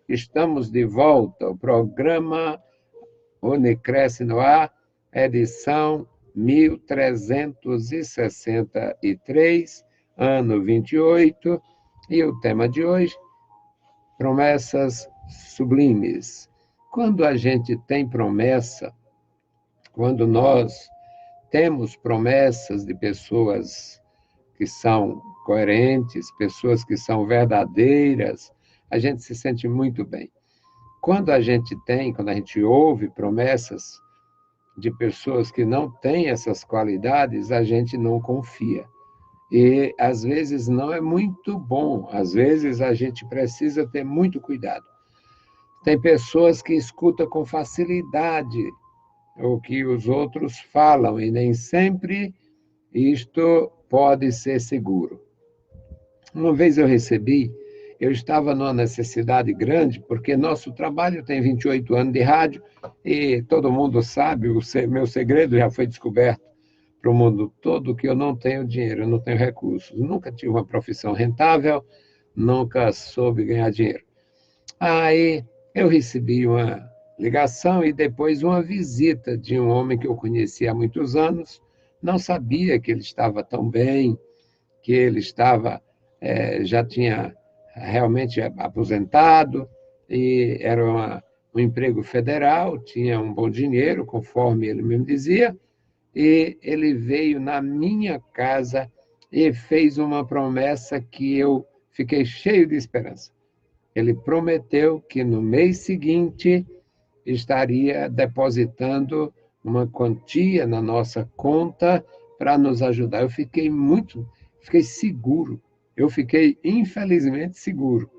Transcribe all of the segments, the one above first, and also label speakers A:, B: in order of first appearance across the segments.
A: Estamos de volta. O programa Unicresce no Ar, edição 1363, ano 28, e o tema de hoje, promessas sublimes. Quando a gente tem promessa, quando nós temos promessas de pessoas que são coerentes, pessoas que são verdadeiras, a gente se sente muito bem. Quando a gente ouve promessas de pessoas que não têm essas qualidades, a gente não confia. E, às vezes, não é muito bom. Às vezes, a gente precisa ter muito cuidado. Tem pessoas que escutam com facilidade o que os outros falam, e nem sempre isto pode ser seguro. Uma vez eu estava numa necessidade grande, porque nosso trabalho tem 28 anos de rádio, e todo mundo sabe, meu segredo já foi descoberto para o mundo todo, que eu não tenho dinheiro, eu não tenho recursos. Nunca tive uma profissão rentável, nunca soube ganhar dinheiro. Aí eu recebi uma ligação e depois uma visita de um homem que eu conhecia há muitos anos. Não sabia que ele estava tão bem, que ele já tinha realmente aposentado, e era um emprego federal, tinha um bom dinheiro, conforme ele mesmo dizia, e ele veio na minha casa e fez uma promessa que eu fiquei cheio de esperança. Ele prometeu que no mês seguinte estaria depositando uma quantia na nossa conta para nos ajudar. Fiquei seguro. Eu fiquei, infelizmente, seguro.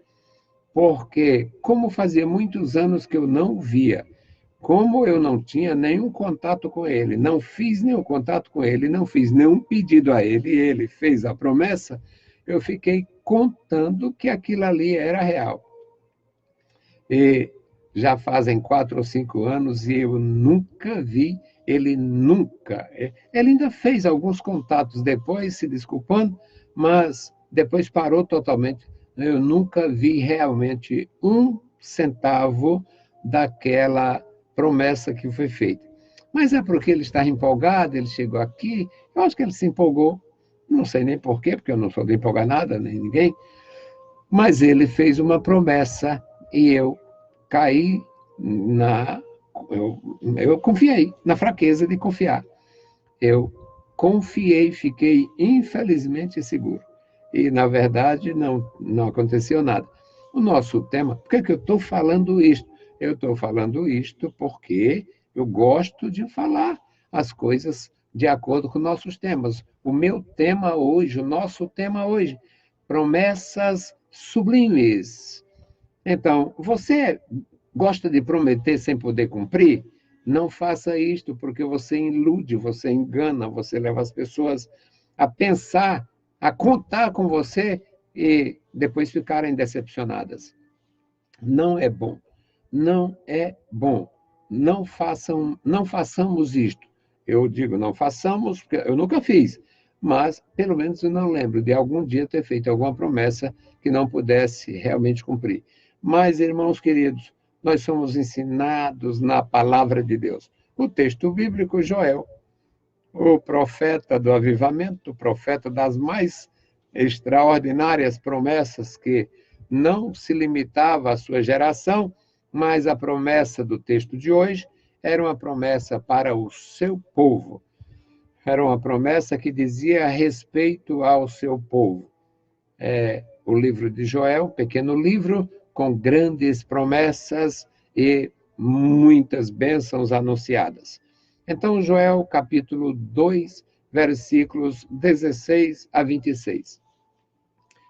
A: Porque, como fazia muitos anos que eu não via, como eu não tinha nenhum contato com ele, não fiz nenhum contato com ele, não fiz nenhum pedido a ele, e ele fez a promessa, eu fiquei contando que aquilo ali era real. E já fazem 4 ou 5 anos e eu nunca vi, ele nunca. Ele ainda fez alguns contatos depois, se desculpando, mas depois parou totalmente. Eu nunca vi realmente um centavo daquela promessa que foi feita. Mas é porque ele estava empolgado, ele chegou aqui, eu acho que ele se empolgou, não sei nem porquê, porque eu não sou de empolgar nada, nem ninguém, mas ele fez uma promessa e eu caí na. Eu confiei, na fraqueza de confiar. Eu confiei, fiquei infelizmente seguro. E, na verdade, não aconteceu nada. O nosso tema, por que eu estou falando isto? Eu estou falando isto porque eu gosto de falar as coisas de acordo com nossos temas. O meu tema hoje, o nosso tema hoje, promessas sublimes. Então, você gosta de prometer sem poder cumprir? Não faça isto, porque você ilude, você engana, você leva as pessoas a pensar, a contar com você e depois ficarem decepcionadas. Não é bom. Não é bom. Não façamos isto. Eu digo não façamos, porque eu nunca fiz, mas pelo menos eu não lembro de algum dia ter feito alguma promessa que não pudesse realmente cumprir. Mas, irmãos queridos, nós somos ensinados na palavra de Deus. O texto bíblico, Joel, o profeta do avivamento, o profeta das mais extraordinárias promessas, que não se limitava à sua geração, mas a promessa do texto de hoje era uma promessa para o seu povo. Era uma promessa que dizia respeito ao seu povo. O livro de Joel, pequeno livro, com grandes promessas e muitas bênçãos anunciadas. Então, Joel, capítulo 2, versículos 16 a 26.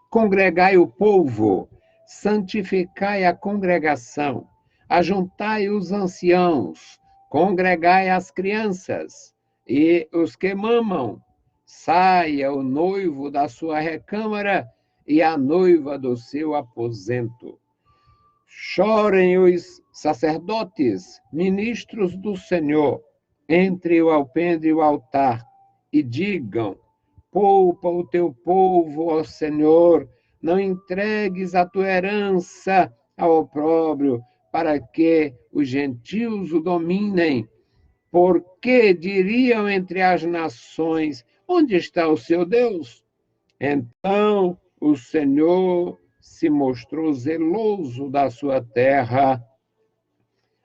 A: Congregai o povo, santificai a congregação, ajuntai os anciãos, congregai as crianças e os que mamam. Saia o noivo da sua recâmara e a noiva do seu aposento. Chorem os sacerdotes, ministros do Senhor, entre o alpendre e o altar, e digam: poupa o teu povo, ó Senhor, não entregues a tua herança ao opróbrio, para que os gentios o dominem. Porque diriam entre as nações: onde está o seu Deus? Então o Senhor se mostrou zeloso da sua terra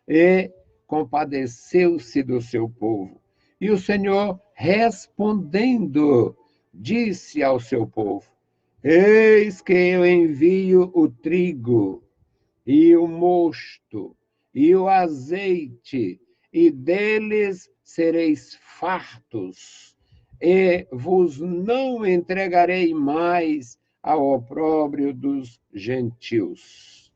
A: e compadeceu-se do seu povo. E o Senhor, respondendo, disse ao seu povo: eis que eu envio o trigo e o mosto e o azeite, e deles sereis fartos, e vos não entregarei mais ao opróbrio dos gentios.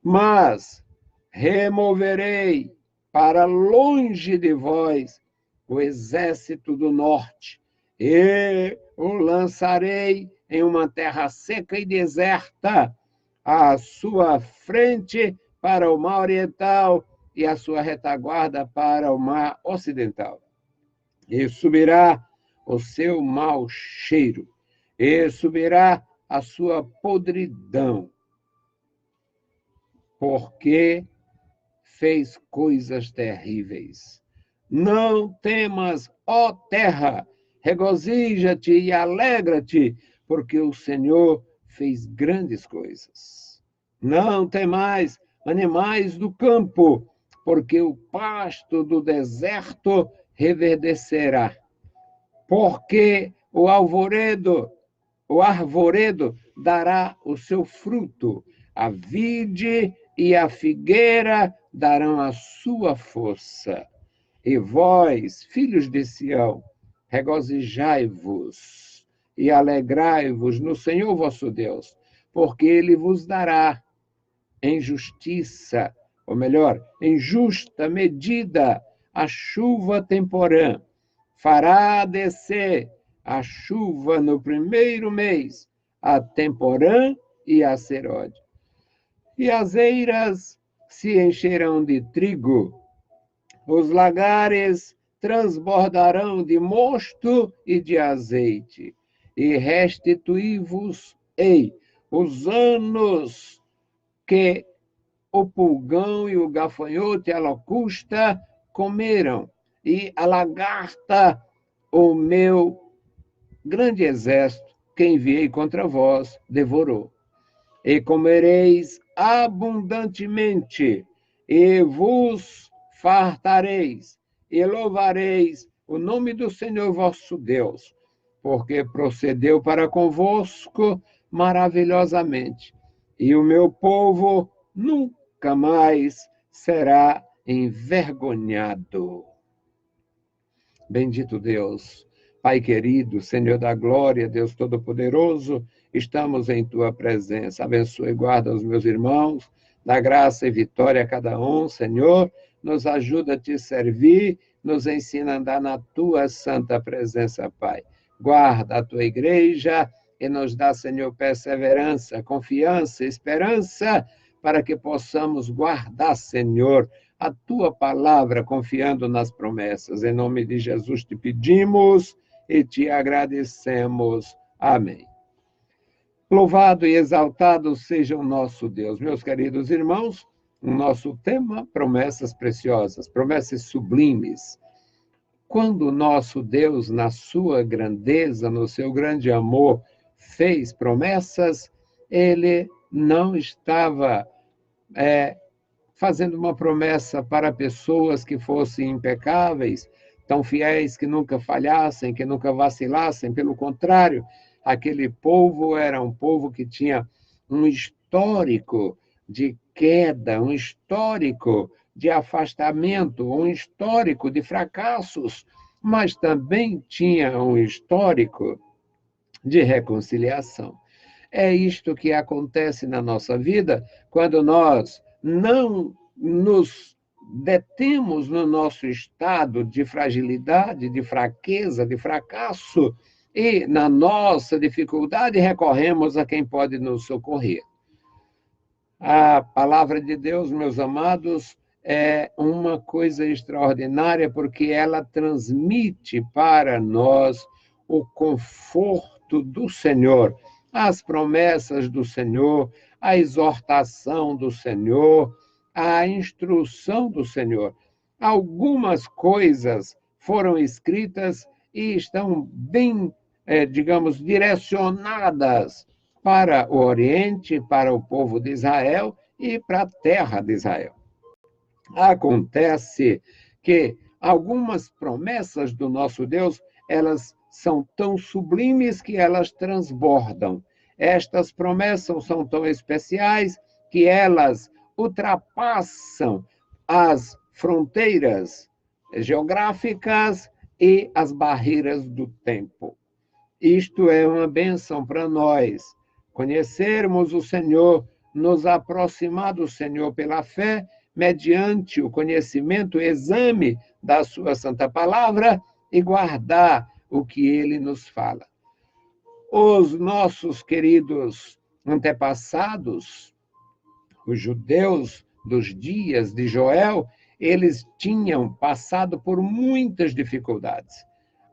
A: Mas removerei para longe de vós o exército do norte, e o lançarei em uma terra seca e deserta, à sua frente para o mar oriental e a sua retaguarda para o mar ocidental. E subirá o seu mau cheiro, e subirá a sua podridão, porque fez coisas terríveis. Não temas, ó terra, regozija-te e alegra-te, porque o Senhor fez grandes coisas. Não temais, animais do campo, porque o pasto do deserto reverdecerá. Porque o arvoredo dará o seu fruto, a vide e a figueira darão a sua força. E vós, filhos de Sião, regozijai-vos e alegrai-vos no Senhor vosso Deus, porque ele vos dará em justiça, ou melhor, em justa medida, a chuva temporã. Fará descer a chuva no primeiro mês, a temporã e a seródia. E as eiras se encherão de trigo, os lagares transbordarão de mosto e de azeite, e restituí-vos-ei os anos que o pulgão e o gafanhoto e a locusta comeram, e a lagarta, o meu grande exército, que enviei contra vós, devorou. E comereis abundantemente, e vos fartareis, e louvareis o nome do Senhor vosso Deus, porque procedeu para convosco maravilhosamente, e o meu povo nunca mais será envergonhado. Bendito Deus, Pai querido, Senhor da glória, Deus Todo-Poderoso, estamos em Tua presença. Abençoe e guarda os meus irmãos, dá graça e vitória a cada um, Senhor. Nos ajuda a Te servir, nos ensina a andar na Tua santa presença, Pai. Guarda a Tua igreja e nos dá, Senhor, perseverança, confiança, esperança, para que possamos guardar, Senhor, a Tua palavra, confiando nas promessas. Em nome de Jesus te pedimos e te agradecemos. Amém. Louvado e exaltado seja o nosso Deus. Meus queridos irmãos, o nosso tema, promessas preciosas, promessas sublimes. Quando o nosso Deus, na sua grandeza, no seu grande amor, fez promessas, ele não estava fazendo uma promessa para pessoas que fossem impecáveis, tão fiéis que nunca falhassem, que nunca vacilassem. Pelo contrário, aquele povo era um povo que tinha um histórico de queda, um histórico de afastamento, um histórico de fracassos, mas também tinha um histórico de reconciliação. É isto que acontece na nossa vida quando nós não nos detemos no nosso estado de fragilidade, de fraqueza, de fracasso, e na nossa dificuldade recorremos a quem pode nos socorrer. A palavra de Deus, meus amados, é uma coisa extraordinária, porque ela transmite para nós o conforto do Senhor, as promessas do Senhor, a exortação do Senhor, a instrução do Senhor. Algumas coisas foram escritas e estão bem, digamos, direcionadas para o Oriente, para o povo de Israel e para a terra de Israel. Acontece que algumas promessas do nosso Deus, elas são tão sublimes que elas transbordam. Estas promessas são tão especiais que elas ultrapassam as fronteiras geográficas e as barreiras do tempo. Isto é uma bênção para nós, conhecermos o Senhor, nos aproximar do Senhor pela fé, mediante o conhecimento, o exame da sua santa palavra e guardar o que ele nos fala. Os nossos queridos antepassados, os judeus dos dias de Joel, eles tinham passado por muitas dificuldades.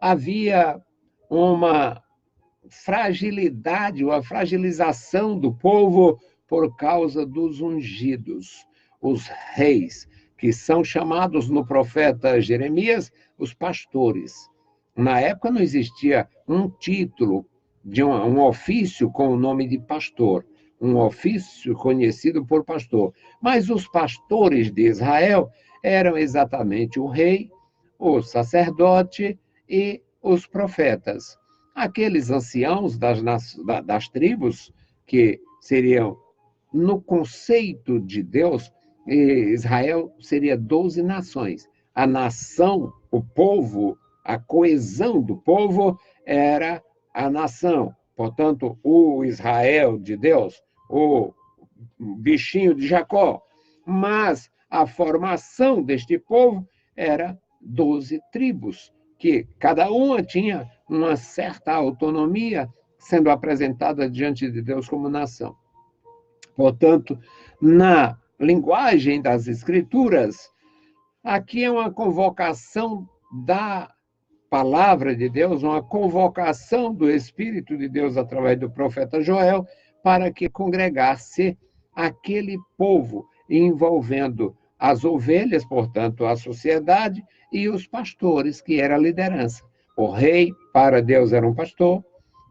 A: Havia uma fragilidade, uma fragilização do povo por causa dos ungidos, os reis, que são chamados no profeta Jeremias os pastores. Na época não existia um título de um ofício com o nome de pastor, um ofício conhecido por pastor. Mas os pastores de Israel eram exatamente o rei, o sacerdote e os profetas. Aqueles anciãos das tribos, que seriam, no conceito de Deus, Israel seria 12 nações. A nação, o povo, a coesão do povo era a nação. Portanto, o Israel de Deus, o bichinho de Jacó. Mas a formação deste povo era 12 tribos, que cada uma tinha uma certa autonomia, sendo apresentada diante de Deus como nação. Portanto, na linguagem das Escrituras, aqui é uma convocação da palavra de Deus, uma convocação do Espírito de Deus através do profeta Joel para que congregasse aquele povo, envolvendo as ovelhas, portanto, a sociedade, e os pastores, que era a liderança. O rei, para Deus, era um pastor,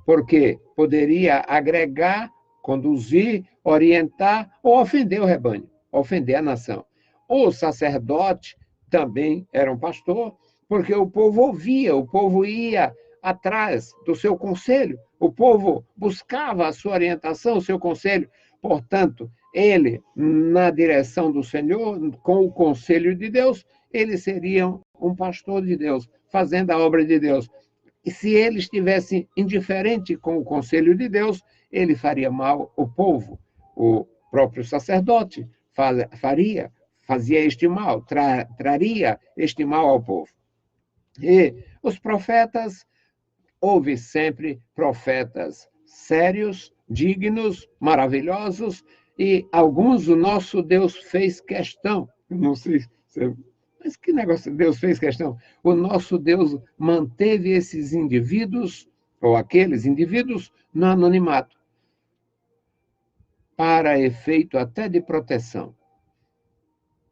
A: porque poderia agregar, conduzir, orientar ou ofender o rebanho, ofender a nação. O sacerdote também era um pastor, porque o povo ouvia, o povo ia atrás do seu conselho, o povo buscava a sua orientação, o seu conselho. Portanto, ele, na direção do Senhor, com o conselho de Deus, eles seriam um pastor de Deus, fazendo a obra de Deus. E se ele estivesse indiferente com o conselho de Deus, ele faria mal ao povo. O próprio sacerdote fazia este mal, traria este mal ao povo. E os profetas, houve sempre profetas sérios, dignos, maravilhosos, e alguns o nosso Deus fez questão. Não sei, mas que negócio Deus fez questão? O nosso Deus manteve esses indivíduos, ou aqueles indivíduos, no anonimato, para efeito até de proteção.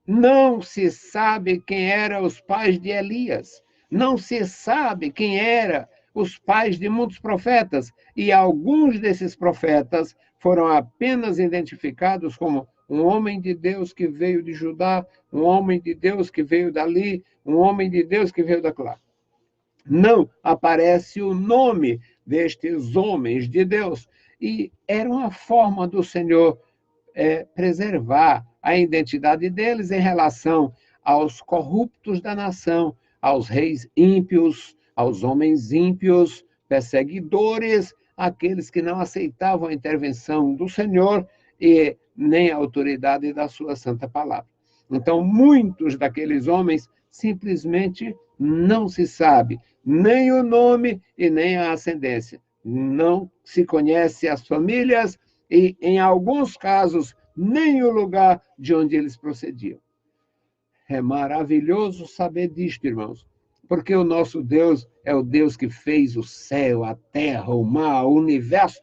A: Não se sabe quem eram os pais de Elias, não se sabe quem eram os pais de muitos profetas, e alguns desses profetas foram apenas identificados como um homem de Deus que veio de Judá, um homem de Deus que veio dali, um homem de Deus que veio daquela. Não aparece o nome destes homens de Deus, e era uma forma do Senhor preservar a identidade deles em relação aos corruptos da nação, aos reis ímpios, aos homens ímpios, perseguidores, aqueles que não aceitavam a intervenção do Senhor e nem a autoridade da sua santa palavra. Então, muitos daqueles homens simplesmente não se sabe nem o nome e nem a ascendência. Não se conhece as famílias e, em alguns casos, nem o lugar de onde eles procediam. É maravilhoso saber disto, irmãos, porque o nosso Deus é o Deus que fez o céu, a terra, o mar, o universo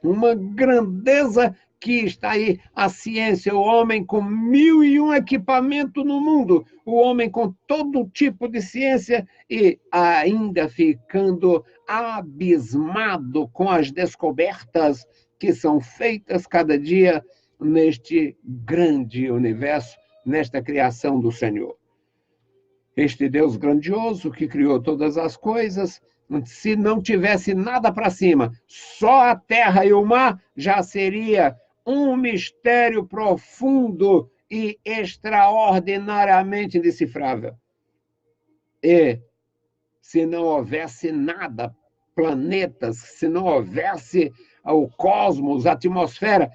A: uma grandeza que está aí a ciência, o homem com 1001 equipamentos no mundo, o homem com todo tipo de ciência e ainda ficando abismado com as descobertas que são feitas cada dia neste grande universo, nesta criação do Senhor. Este Deus grandioso que criou todas as coisas, se não tivesse nada para cima, só a terra e o mar, já seria um mistério profundo e extraordinariamente indecifrável. E se não houvesse nada, planetas, se não houvesse o cosmos, a atmosfera,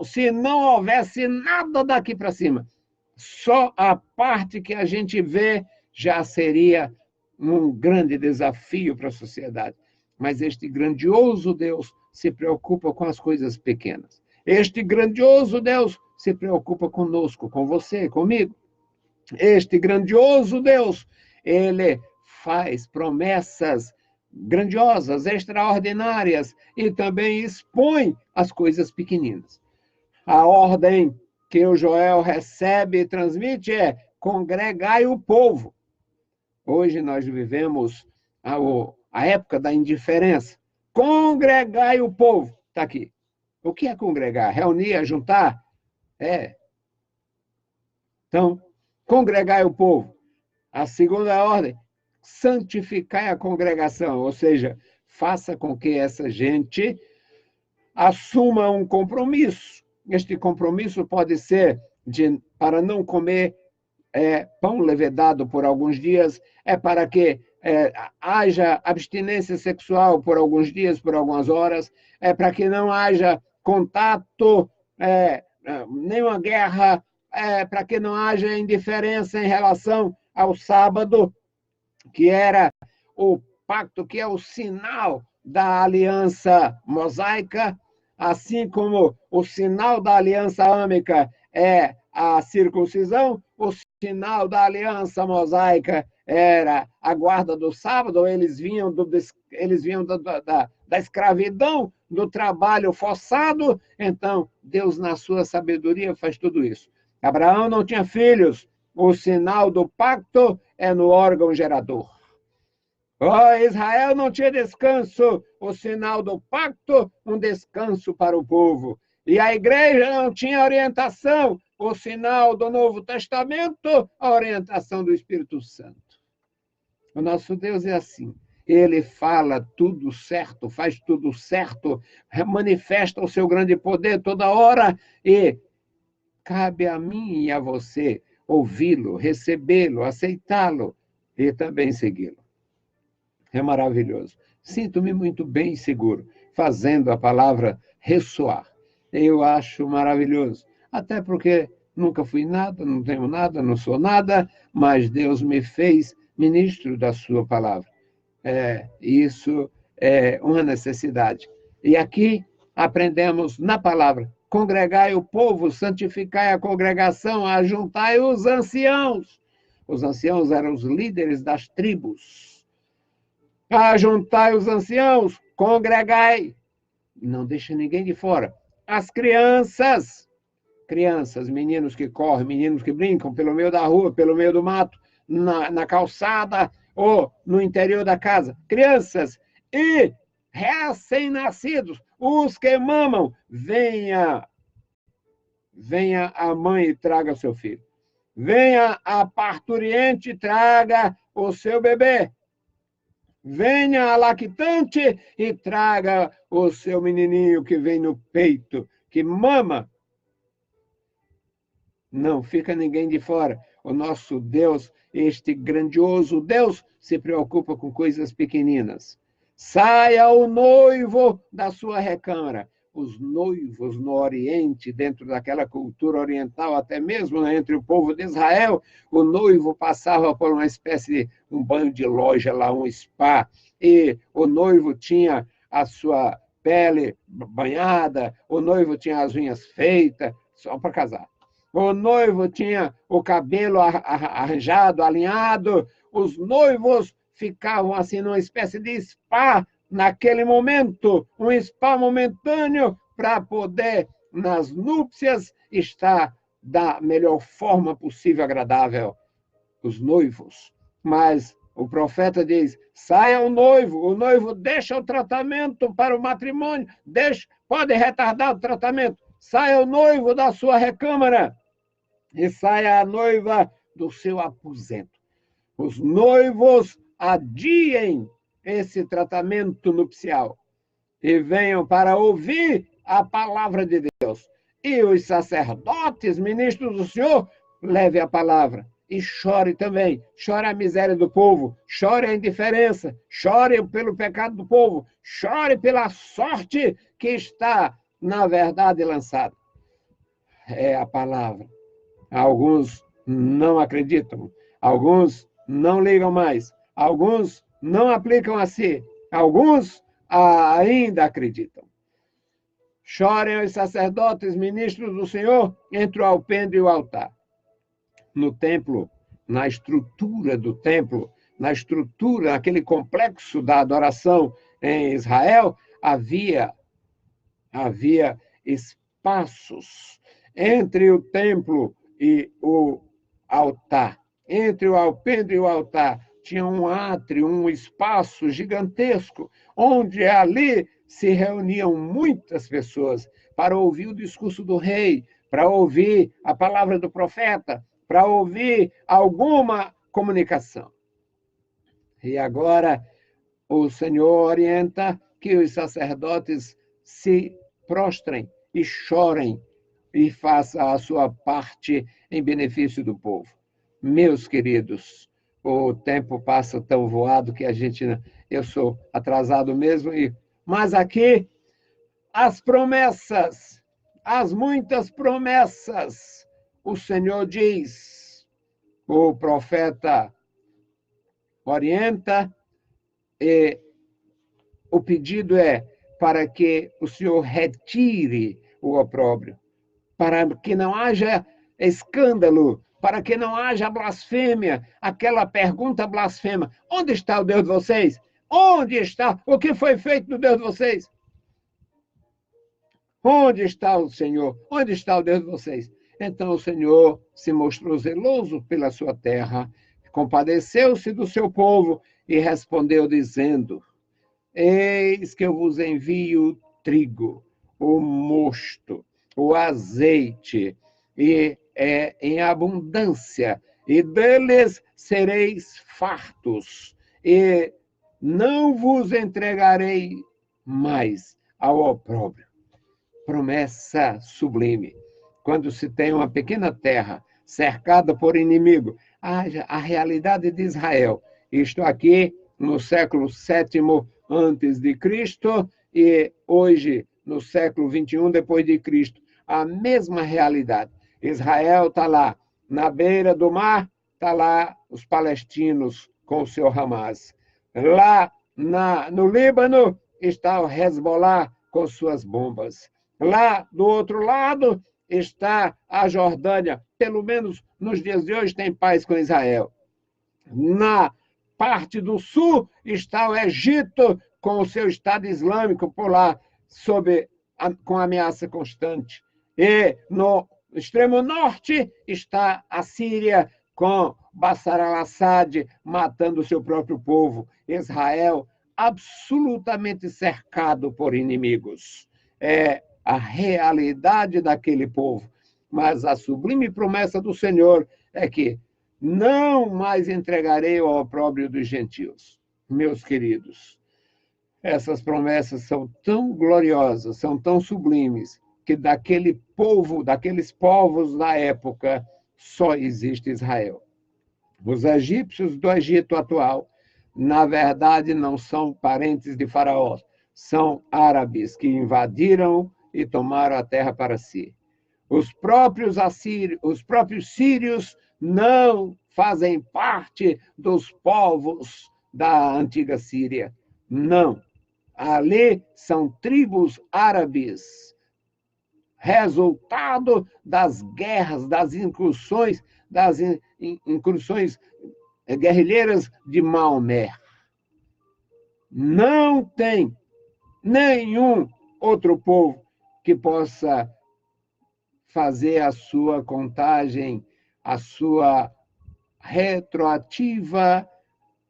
A: se não houvesse nada daqui para cima, só a parte que a gente vê já seria um grande desafio para a sociedade. Mas este grandioso Deus se preocupa com as coisas pequenas. Este grandioso Deus se preocupa conosco, com você, comigo. Este grandioso Deus, ele faz promessas grandiosas, extraordinárias e também expõe as coisas pequeninas. A ordem que o Joel recebe e transmite é: congregai o povo. Hoje nós vivemos a época da indiferença. Congregai o povo. Está aqui. O que é congregar? Reunir, ajuntar? Então, congregai o povo. A segunda ordem, santificai a congregação, ou seja, faça com que essa gente assuma um compromisso. Este compromisso pode ser para não comer pão levedado por alguns dias, para que haja abstinência sexual por alguns dias, por algumas horas, para que não haja contato, nenhuma guerra, para que não haja indiferença em relação ao sábado, que era o pacto, que é o sinal da aliança mosaica, assim como o sinal da aliança âmica é a circuncisão, o sinal da aliança mosaica era a guarda do sábado, eles vinham da escravidão, do trabalho forçado. Então, Deus, na sua sabedoria, faz tudo isso. Abraão não tinha filhos, o sinal do pacto é no órgão gerador. Israel não tinha descanso, o sinal do pacto, um descanso para o povo. E a igreja não tinha orientação, o sinal do Novo Testamento, a orientação do Espírito Santo. O nosso Deus é assim. Ele fala tudo certo, faz tudo certo, manifesta o seu grande poder toda hora e cabe a mim e a você ouvi-lo, recebê-lo, aceitá-lo e também segui-lo. É maravilhoso. Sinto-me muito bem seguro, fazendo a palavra ressoar. Eu acho maravilhoso. Até porque nunca fui nada, não tenho nada, não sou nada, mas Deus me fez ministro da sua palavra. Isso é uma necessidade. E aqui aprendemos na palavra: congregai o povo, santificai a congregação, ajuntai os anciãos. Os anciãos eram os líderes das tribos. Ajuntai os anciãos, congregai. Não deixa ninguém de fora. As crianças, meninos que correm, meninos que brincam pelo meio da rua, pelo meio do mato, na calçada ou no interior da casa. Crianças e recém-nascidos, os que mamam, venha a mãe e traga seu filho. Venha a parturiente e traga o seu bebê. Venha a lactante e traga o seu menininho que vem no peito, que mama. Não fica ninguém de fora. O nosso Deus, este grandioso Deus, se preocupa com coisas pequeninas. Saia o noivo da sua recâmara. Os noivos no Oriente, dentro daquela cultura oriental, até mesmo entre o povo de Israel, o noivo passava por uma espécie de um banho de loja lá, um spa, e o noivo tinha a sua pele banhada, o noivo tinha as unhas feitas, só para casar. O noivo tinha o cabelo arranjado, alinhado, os noivos ficavam assim numa espécie de spa naquele momento, um spa momentâneo para poder, nas núpcias, estar da melhor forma possível, agradável, os noivos. Mas o profeta diz, saia o noivo deixa o tratamento para o matrimônio, pode retardar o tratamento, saia o noivo da sua recâmara e saia a noiva do seu aposento. Os noivos adiem esse tratamento nupcial e venham para ouvir a palavra de Deus. E os sacerdotes, ministros do Senhor, levem a palavra. E chore também, chore a miséria do povo, chore a indiferença, chore pelo pecado do povo, chore pela sorte que está, na verdade, lançada. É a palavra. Alguns não acreditam, alguns não ligam mais, alguns não aplicam a si, alguns ainda acreditam. Chorem os sacerdotes, ministros do Senhor, entre o alpendre e o altar. No templo, na estrutura do templo, na estrutura, naquele complexo da adoração em Israel, havia espaços entre o templo e o altar. Entre o alpendre e o altar tinha um átrio, um espaço gigantesco, onde ali se reuniam muitas pessoas para ouvir o discurso do rei, para ouvir a palavra do profeta, para ouvir alguma comunicação. E agora o Senhor orienta que os sacerdotes se prostrem e chorem e façam a sua parte em benefício do povo. Meus queridos, o tempo passa tão voado que eu sou atrasado mesmo, mas aqui as promessas, as muitas promessas, o Senhor diz, o profeta orienta, e o pedido é para que o Senhor retire o opróbrio, para que não haja escândalo, para que não haja blasfêmia, aquela pergunta blasfema, onde está o Deus de vocês? Onde está? O que foi feito do Deus de vocês? Onde está o Senhor? Onde está o Deus de vocês? Então o Senhor se mostrou zeloso pela sua terra, compadeceu-se do seu povo e respondeu dizendo, eis que eu vos envio o trigo, o mosto, o azeite, e é em abundância, e deles sereis fartos, e não vos entregarei mais ao opróbrio. Promessa sublime. Quando se tem uma pequena terra cercada por inimigo, a realidade de Israel. Estou aqui no século VII antes de Cristo e hoje no século XXI depois de Cristo. A mesma realidade. Israel está lá, na beira do mar, está lá os palestinos com o seu Hamas. Lá no Líbano está o Hezbollah com suas bombas. Lá do outro lado está a Jordânia, pelo menos nos dias de hoje tem paz com Israel. Na parte do sul está o Egito com o seu Estado Islâmico por lá, com ameaça constante. E no extremo norte está a Síria com Bashar al-Assad matando o seu próprio povo. Israel absolutamente cercado por inimigos. É a realidade daquele povo. Mas a sublime promessa do Senhor é que não mais entregarei ao opróbrio dos gentios. Meus queridos, essas promessas são tão gloriosas, são tão sublimes, que daqueles povos da época, só existe Israel. Os egípcios do Egito atual, na verdade, não são parentes de Faraó, são árabes que invadiram e tomaram a terra para si. Os próprios sírios não fazem parte dos povos da antiga Síria. Não. Ali são tribos árabes, resultado das guerras, das incursões guerrilheiras de Maomé. Não tem nenhum outro povo que possa fazer a sua contagem, a sua retroativa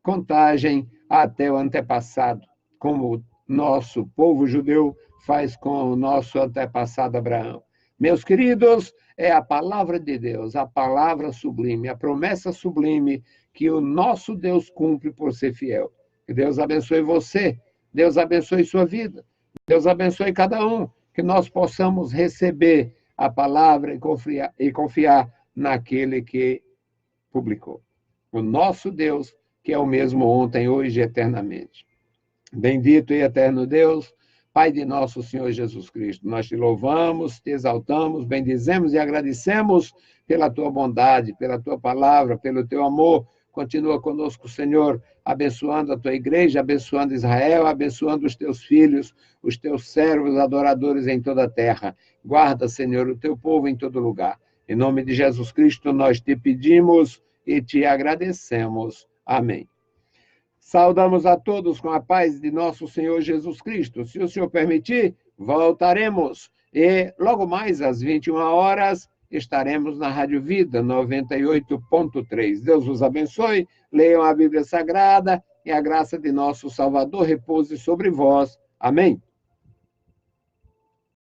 A: contagem até o antepassado, como o nosso povo judeu faz com o nosso antepassado Abraão. Meus queridos, é a palavra de Deus, a palavra sublime, a promessa sublime que o nosso Deus cumpre por ser fiel. Que Deus abençoe você, Deus abençoe sua vida, Deus abençoe cada um, que nós possamos receber a palavra e confiar naquele que publicou. O nosso Deus, que é o mesmo ontem, hoje e eternamente. Bendito e eterno Deus, Pai de nosso Senhor Jesus Cristo, nós te louvamos, te exaltamos, bendizemos e agradecemos pela tua bondade, pela tua palavra, pelo teu amor. Continua conosco, Senhor, abençoando a tua igreja, abençoando Israel, abençoando os teus filhos, os teus servos adoradores em toda a terra. Guarda, Senhor, o teu povo em todo lugar. Em nome de Jesus Cristo, nós te pedimos e te agradecemos. Amém. Saudamos a todos com a paz de nosso Senhor Jesus Cristo. Se o Senhor permitir, voltaremos. E logo mais, às 21 horas, estaremos na Rádio Vida 98.3. Deus os abençoe, leiam a Bíblia Sagrada e a graça de nosso Salvador repouse sobre vós. Amém.